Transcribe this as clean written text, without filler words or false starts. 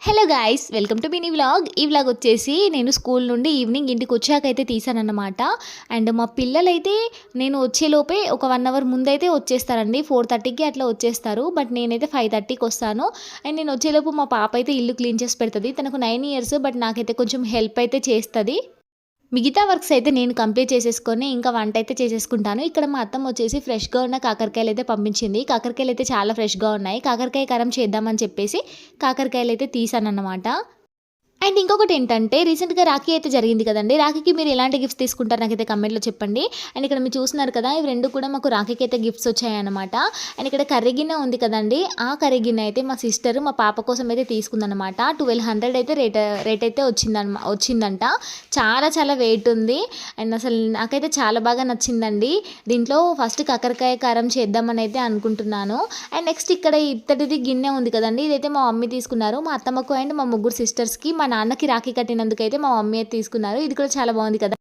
Hello guys, welcome to mini vlog. ఈ vlog వచ్చేసి నేను స్కూల్ నుండి ఈవినింగ్ ఇంటికి వచ్చాకైతే తీసానన్నమాట. అండ్ మా పిల్లలైతే నేను వచ్చేలోపే ఒక 1 అవర్ ముందైతే వచ్చేస్తారండి. 4:30కి అట్లా వచ్చేస్తారు. బట్ నేనైతే 5:30కి వస్తాను. అండ్ నేను వచ్చేలోపు మా పాప అయితే ఇల్లు క్లీన్ చేసి పెడుతుంది. తనకు 9 ఇయర్స్, బట్ నాకైతే కొంచెం హెల్ప్ అయితే చేస్తుంది. మిగతా వర్క్స్ అయితే నేను కంప్లీట్ చేసేసుకొని ఇంకా వంట అయితే చేసేసుకుంటాను. ఇక్కడ మా అత్తమ్మ వచ్చేసి ఫ్రెష్‌గా ఉన్న కాకరకాయలు అయితే పంపించింది. కాకరకాయలు అయితే చాలా ఫ్రెష్‌గా ఉన్నాయి. కాకరకాయ కారం చేద్దామని చెప్పేసి కాకరకాయలు అయితే తీసానన్నమాట. అండ్ ఇంకొకటేంటంటే రీసెంట్‌గా రాఖీ అయితే జరిగింది కదండీ! రాఖీకి మీరు ఎలాంటి గిఫ్ట్స్ తీసుకుంటారో నాకైతే కమెంట్‌లో చెప్పండి. అండ్ ఇక్కడ మీరు చూస్తున్నారు కదా! ఇవి 2 కూడా మాకు రాఖీకి అయితే గిఫ్ట్స్ వచ్చాయన్నమాట. అండ్ ఇక్కడ కర్రీ గిన్నె ఉంది కదండీ! ఆ కర్రీ గిన్నె అయితే మా సిస్టర్ మా పాప కోసం అయితే తీసుకుందన్నమాట. 1200 అయితే రేట్ అయితే వచ్చిందంట. చాలా చాలా వెయిట్ ఉంది. అండ్ అసలు నాకైతే చాలా బాగా నచ్చిందండి. దీంట్లో ఫస్ట్ కాకరకాయ కారం చేద్దామని అయితే అనుకుంటున్నాను. అండ్ నెక్స్ట్ ఇక్కడ ఇత్తడిది గిన్నె ఉంది కదండీ! ఇదైతే మా మమ్మీ తీసుకున్నారు. మా అత్తమ్మకు అండ్ మా ముగ్గురు సిస్టర్స్‌కి, మా నాన్నకి రాఖీ కట్టినందుకైతే మా మమ్మీ అయితే తీసుకున్నారు. ఇది కూడా చాలా బాగుంది కదా!